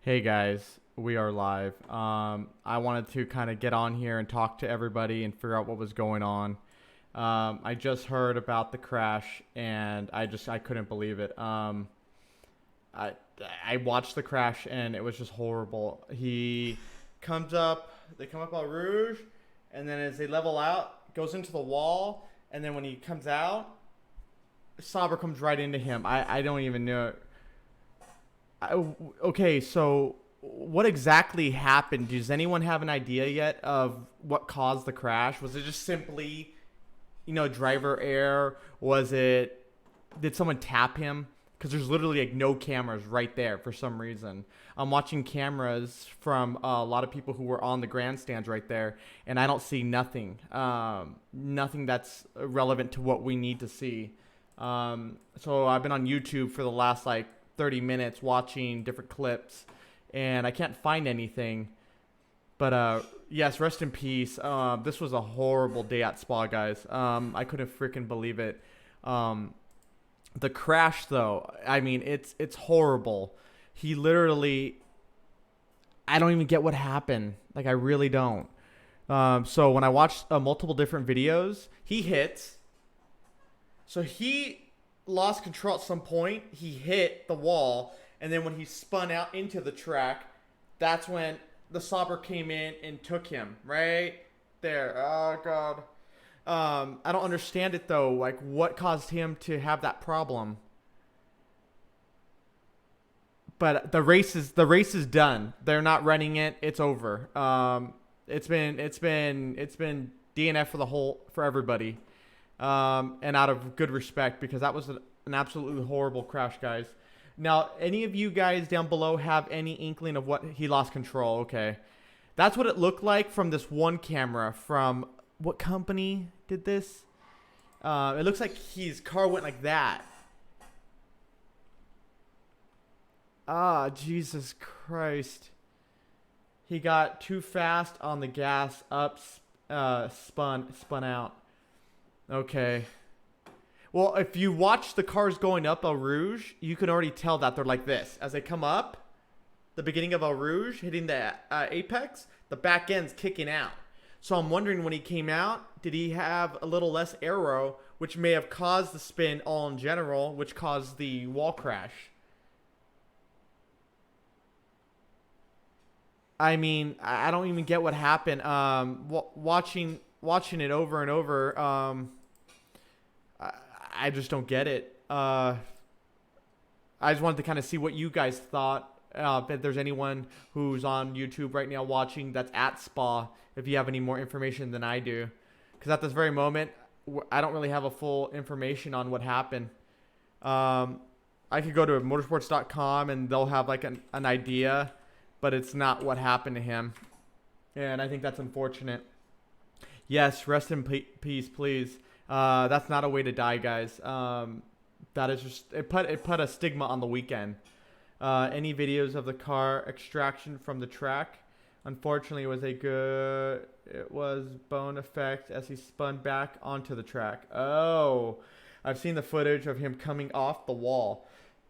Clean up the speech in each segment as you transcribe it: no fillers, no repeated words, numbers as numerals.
Hey guys, we are live. I wanted to kind of get on here and talk to everybody and figure out what was going on. I just heard about the crash and I couldn't believe it. I I watched the crash and it was just horrible. They come up on Rouge, and then as they level out, goes into the wall, and then when he comes out, Sauber comes right into him. I don't even know. Okay, so what exactly happened? Does anyone have an idea yet of what caused the crash? Was it just simply, driver error? Did someone tap him? Because there's literally like no cameras right there for some reason. I'm watching cameras from a lot of people who were on the grandstands right there, and I don't see nothing. Nothing that's relevant to what we need to see. So I've been on YouTube for the last like 30 minutes watching different clips, and I can't find anything. But yes, rest in peace. This was a horrible day at Spa, guys. I couldn't freaking believe it. The crash, though, I mean, it's horrible. He literally, I don't even get what happened. Like, I really don't. So when I watched multiple different videos, he hits. So he lost control at some point. He hit the wall, and then when he spun out into the track, that's when the Sauber came in and took him right there. Oh God. I don't understand it though. Like, what caused him to have that problem? But the race is done. They're not running it. It's over. It's been DNF for everybody. And out of good respect, because that was an absolutely horrible crash, guys. Now, any of you guys down below have any inkling of what he lost control? Okay, that's what it looked like from this one camera. From what company did this? It looks like his car went like that. Ah, Jesus Christ. He got too fast on the gas up, spun out. Okay. Well, if you watch the cars going up Eau Rouge, you can already tell that they're like this. As they come up, the beginning of Eau Rouge, hitting the apex, the back end's kicking out. So I'm wondering, when he came out, did he have a little less aero, which may have caused the spin all in general, which caused the wall crash? I mean, I don't even get what happened. Watching it over and over, I just don't get it. I just wanted to kind of see what you guys thought. If there's anyone who's on YouTube right now watching that's at Spa, if you have any more information than I do. Because at this very moment, I don't really have a full information on what happened. I could go to motorsports.com and they'll have like an idea, but it's not what happened to him. And I think that's unfortunate. Yes, rest in peace, please. That's not a way to die, guys. That is just it put a stigma on the weekend. Any videos of the car extraction from the track? Unfortunately, it was bone effect as he spun back onto the track. Oh, I've seen the footage of him coming off the wall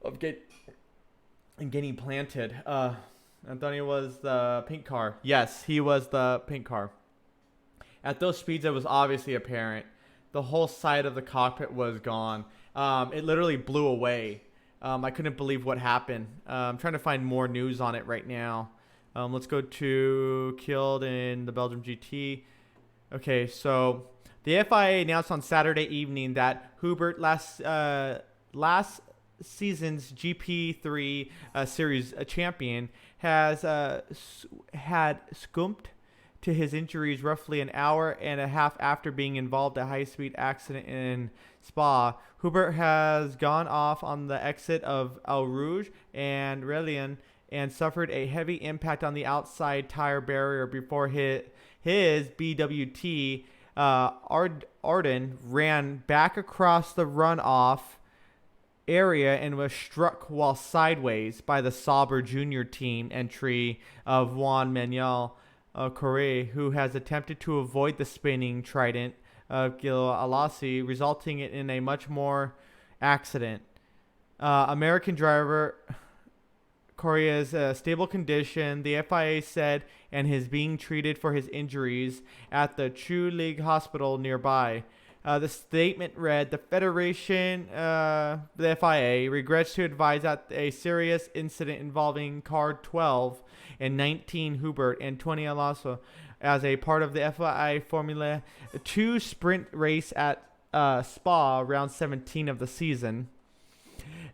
and getting planted. Antonio was the pink car. Yes, he was the pink car. At those speeds, it was obviously apparent. The whole side of the cockpit was gone. It literally blew away. I couldn't believe what happened. I'm trying to find more news on it right now. Let's go to killed in the Belgian GT. Okay, so the FIA announced on Saturday evening that Hubert, last season's GP3 series champion, has had succumbed to his injuries roughly an hour and a half after being involved in a high-speed accident in Spa. Hubert has gone off on the exit of Eau Rouge and Relian and suffered a heavy impact on the outside tire barrier before his BWT Arden ran back across the runoff area and was struck while sideways by the Sauber Junior team entry of Juan Manuel Correa, who has attempted to avoid the spinning trident of Gil Alasi, resulting in a much more accident. American driver Correa's stable condition, the FIA said, and his being treated for his injuries at the True League Hospital nearby. The statement read, the Federation, the FIA, regrets to advise that a serious incident involving car 12 and 19 Hubert and 20 Alonso as a part of the FIA Formula 2 sprint race at Spa, round 17 of the season.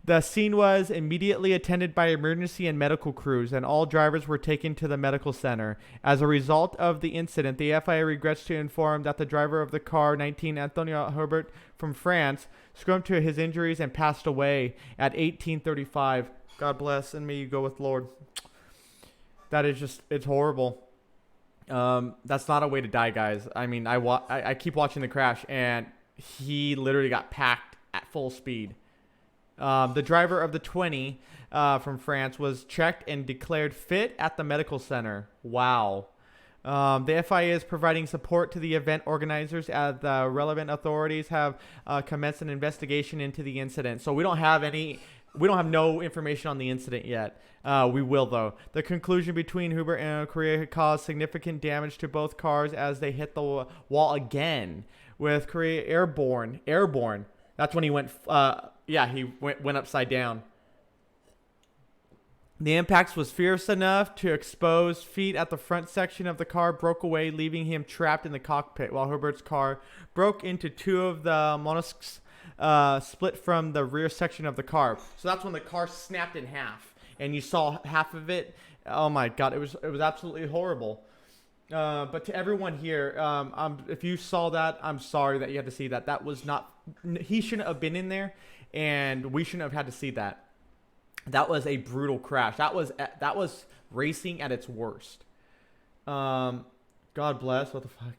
The scene was immediately attended by emergency and medical crews, and all drivers were taken to the medical center. As a result of the incident, the FIA regrets to inform that the driver of the car 19, Anthoine Hubert from France, succumbed to his injuries and passed away at 18:35. God bless, and may you go with Lord. That is just, it's horrible. That's not a way to die, guys. I mean, I keep watching the crash, and he literally got packed at full speed. The driver of the 20 from France was checked and declared fit at the medical center. Wow. The FIA is providing support to the event organizers as the relevant authorities have commenced an investigation into the incident. So we don't have no information on the incident yet. We will, though. The conclusion between Hubert and Correa caused significant damage to both cars as they hit the wall again, with Correa airborne. That's when he went... he went upside down. The impact was fierce enough to expose feet at the front section of the car broke away, leaving him trapped in the cockpit, while Hubert's car broke into two of the mollusks split from the rear section of the car. So that's when the car snapped in half, and you saw half of it. Oh my God, it was absolutely horrible. But to everyone here, if you saw that, I'm sorry that you had to see that. That was not... He shouldn't have been in there. And we shouldn't have had to see that. That was a brutal crash. That was racing at its worst. God bless. What the fuck?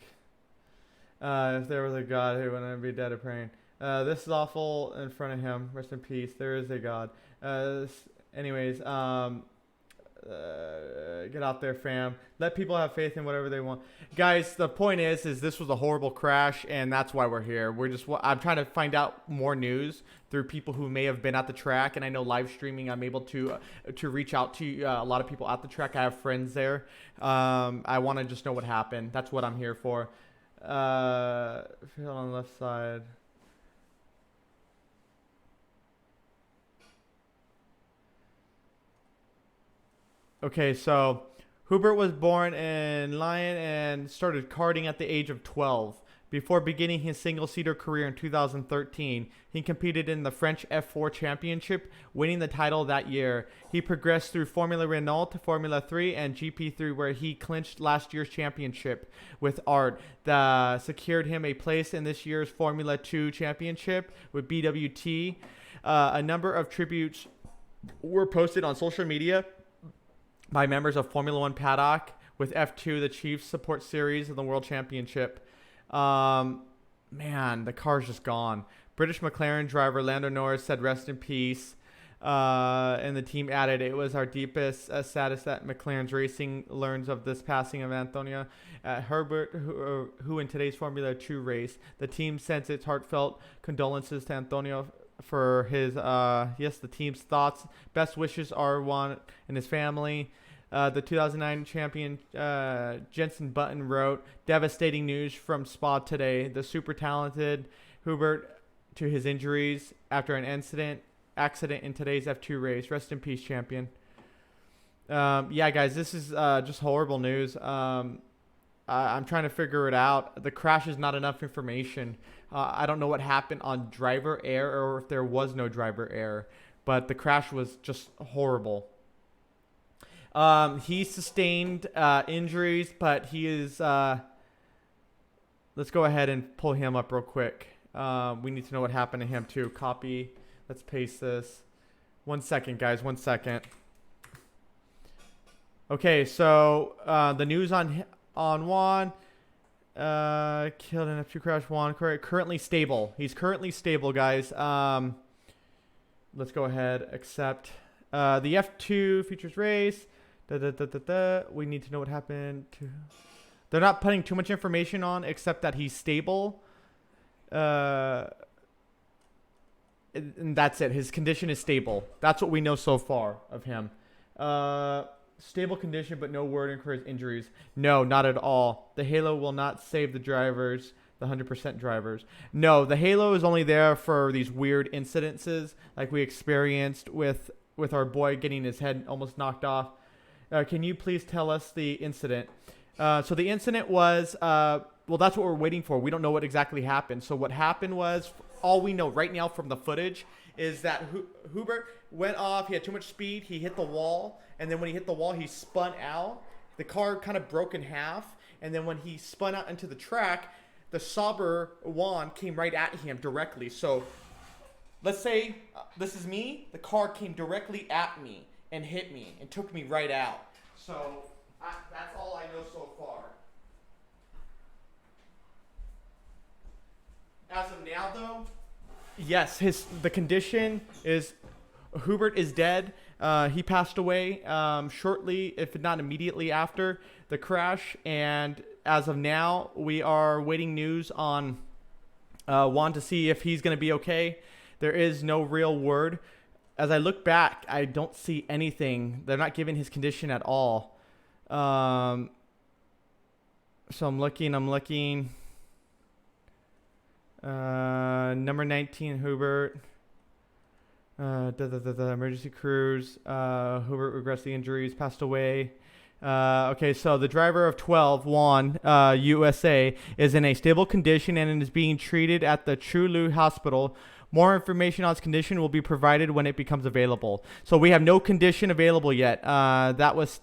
If there was a God who wouldn't be dead of praying. This is awful in front of him. Rest in peace. There is a God. Anyways, get out there, fam. Let people have faith in whatever they want. Guys, the point is this was a horrible crash, and that's why we're here. I'm trying to find out more news through people who may have been at the track, and I know live streaming, I'm able to reach out to a lot of people at the track. I have friends there. I want to just know what happened. That's what I'm here for. Feel on the left side. Okay, so Hubert was born in Lyon and started karting at the age of 12. Before beginning his single-seater career in 2013, he competed in the French F4 Championship, winning the title that year. He progressed through Formula Renault to Formula 3 and GP3, where he clinched last year's championship with Art. That secured him a place in this year's Formula 2 Championship with BWT. A number of tributes were posted on social media by members of Formula One paddock, with F2 the Chiefs Support Series of the World Championship. Man, the car's just gone. British McLaren driver Lando Norris said rest in peace, and the team added, it was our deepest saddest that McLaren's racing learns of this passing of Anthoine Hubert, who in today's Formula 2 race. The team sends its heartfelt condolences to Anthoine for his, the team's thoughts. Best wishes are one and his family. The 2009 champion Jensen Button wrote, devastating news from Spa today. The super talented Hubert to his injuries after an accident in today's F2 race. Rest in peace, champion. Yeah, guys, this is just horrible news. I'm trying to figure it out. The crash is not enough information. I don't know what happened on driver error or if there was no driver error, but the crash was just horrible. He sustained injuries, but he is... let's go ahead and pull him up real quick. We need to know what happened to him too. Copy. Let's paste this. 1 second, guys. 1 second. Okay, so the news on Juan. Killed in F2 crash. Juan currently stable. He's currently stable, guys. Let's go ahead. Accept. The F2 features race. We need to know what happened to... They're not putting too much information on except that he's stable. And that's it. His condition is stable. That's what we know so far of him. Stable condition, but no word incurs injuries. No, not at all. The halo will not save the drivers, the 100% drivers. No, the halo is only there for these weird incidences like we experienced with our boy getting his head almost knocked off. Can you please tell us the incident? So the incident was, well, that's what we're waiting for. We don't know what exactly happened. So what happened was, all we know right now from the footage is that Hubert went off. He had too much speed. He hit the wall. And then when he hit the wall, he spun out. The car kind of broke in half. And then when he spun out into the track, the Sauber Juan came right at him directly. So let's say this is me. The car came directly at me and hit me and took me right out. So that's all I know so far. As of now, though, yes, the condition is Hubert is dead. He passed away shortly, if not immediately after the crash. And as of now, we are waiting news on Juan to see if he's going to be okay. There is no real word. As I look back, I don't see anything. They're not giving his condition at all. So I'm looking. Number 19, Hubert. The emergency crews. Hubert regressed the injuries, passed away. Okay, so the driver of 12, Juan, USA, is in a stable condition and is being treated at the Chulu Hospital. More information on his condition will be provided when it becomes available. So we have no condition available yet. That was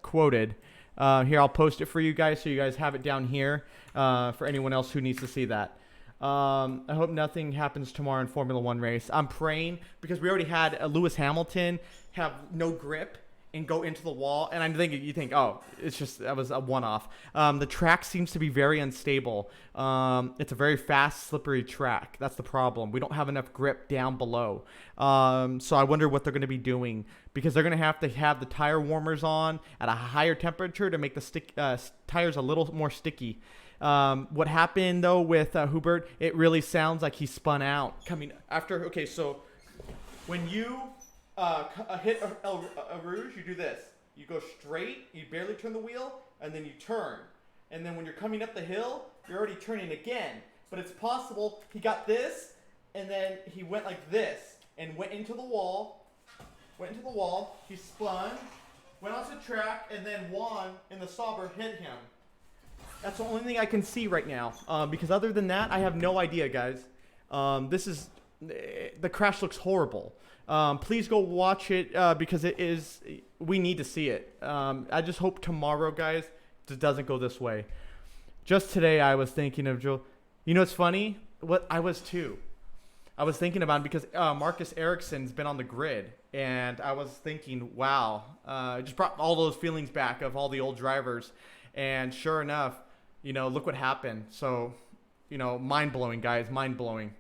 quoted. Here, I'll post it for you guys so you guys have it down here for anyone else who needs to see that. I hope nothing happens tomorrow in Formula One race. I'm praying because we already had Lewis Hamilton have no grip and go into the wall. And I'm thinking, you think, oh, it's just, that was a one-off. The track seems to be very unstable. It's a very fast, slippery track. That's the problem. We don't have enough grip down below. So I wonder what they're going to be doing because they're going to have the tire warmers on at a higher temperature to make the tires a little more sticky. What happened though with Hubert, it really sounds like he spun out coming after. Okay, so when you hit a rouge, you do this. You go straight, you barely turn the wheel, and then you turn. And then when you're coming up the hill, you're already turning again. But it's possible he got this, and then he went like this, and went into the wall, he spun, went onto the track, and then Juan in the Sauber hit him. That's the only thing I can see right now. Because other than that, I have no idea, guys. The crash looks horrible. Please go watch it because we need to see it. I just hope tomorrow, guys, it doesn't go this way. Just today, I was thinking of Joe. You know, it's funny. I was too. I was thinking about it because Marcus Ericsson's been on the grid, and I was thinking, wow, it just brought all those feelings back of all the old drivers. And sure enough, you know, look what happened. So, you know, mind-blowing, guys, mind-blowing.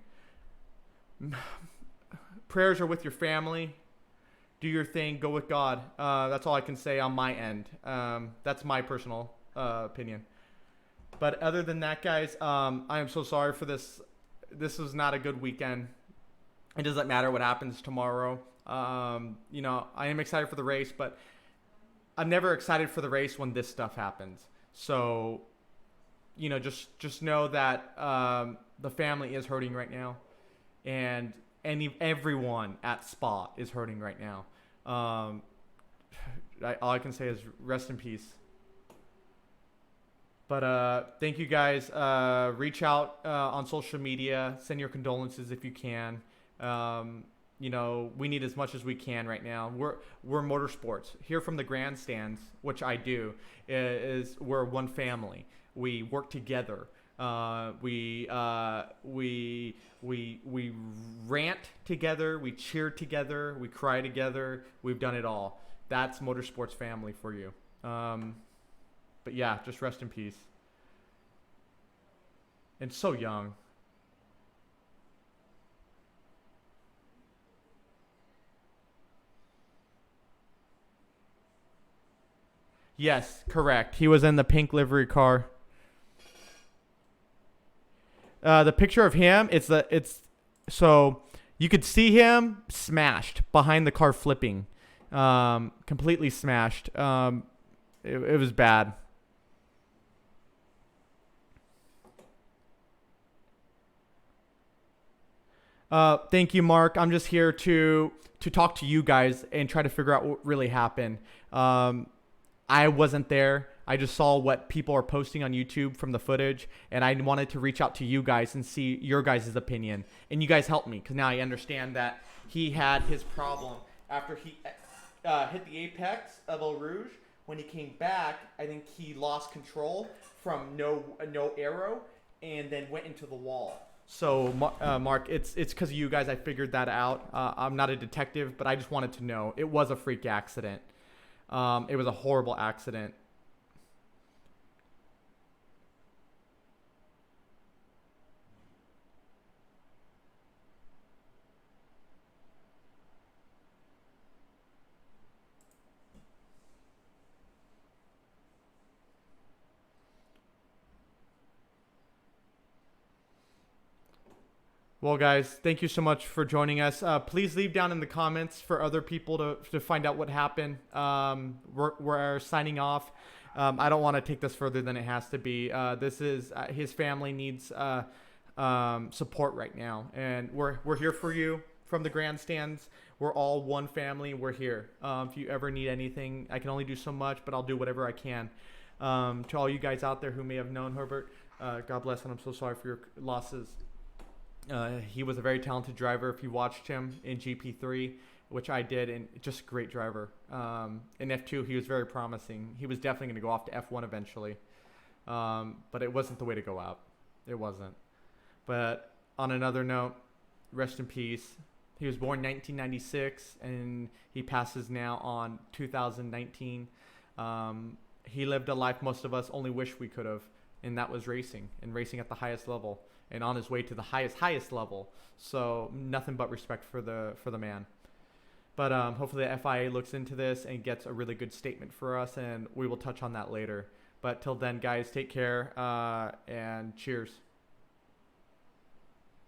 Prayers are with your family. Do your thing. Go with God. That's all I can say on my end. That's my personal opinion. But other than that, guys, I am so sorry for this. This was not a good weekend. It doesn't matter what happens tomorrow. You know, I am excited for the race, but I'm never excited for the race when this stuff happens. So, you know, just know that the family is hurting right now, and everyone at Spa is hurting right now. All I can say is rest in peace. But thank you guys. Reach out on social media. Send your condolences if you can. You know, we need as much as we can right now. We're Motorsports. Here from the grandstands, which I do, is we're one family. We work together. We rant together. We cheer together. We cry together. We've done it all. That's Motorsports family for you. But yeah, just rest in peace. And so young. Yes, correct. He was in the pink livery car. The picture of him, it's so you could see him smashed behind the car flipping. completely smashed. It was bad. Thank you, Mark. I'm just here to talk to you guys and try to figure out what really happened. I wasn't there. I just saw what people are posting on YouTube from the footage, and I wanted to reach out to you guys and see your guys' opinion. And you guys helped me because now I understand that he had his problem after he hit the apex of Eau Rouge. When he came back, I think he lost control from no arrow and then went into the wall. So, Mark, it's because of you guys I figured that out. I'm not a detective, but I just wanted to know. It was a freak accident. It was a horrible accident. Well, guys, thank you so much for joining us. Please leave down in the comments for other people to find out what happened. We're signing off. I don't want to take this further than it has to be. This is his family needs support right now, and we're here for you from the grandstands. We're all one family. We're here. If you ever need anything, I can only do so much, but I'll do whatever I can. To all you guys out there who may have known Herbert, God bless, and I'm so sorry for your losses. He was a very talented driver. If you watched him in GP3, which I did, and just a great driver. In F2, he was very promising. He was definitely going to go off to F1 eventually. But it wasn't the way to go out. It wasn't. But on another note, rest in peace. He was born 1996, and he passes now on 2019. He lived a life most of us only wish we could have, and that was racing, and racing at the highest level, and on his way to the highest level. So nothing but respect for the man. But hopefully the FIA looks into this and gets a really good statement for us, and we will touch on that later. But till then, guys, take care, and cheers.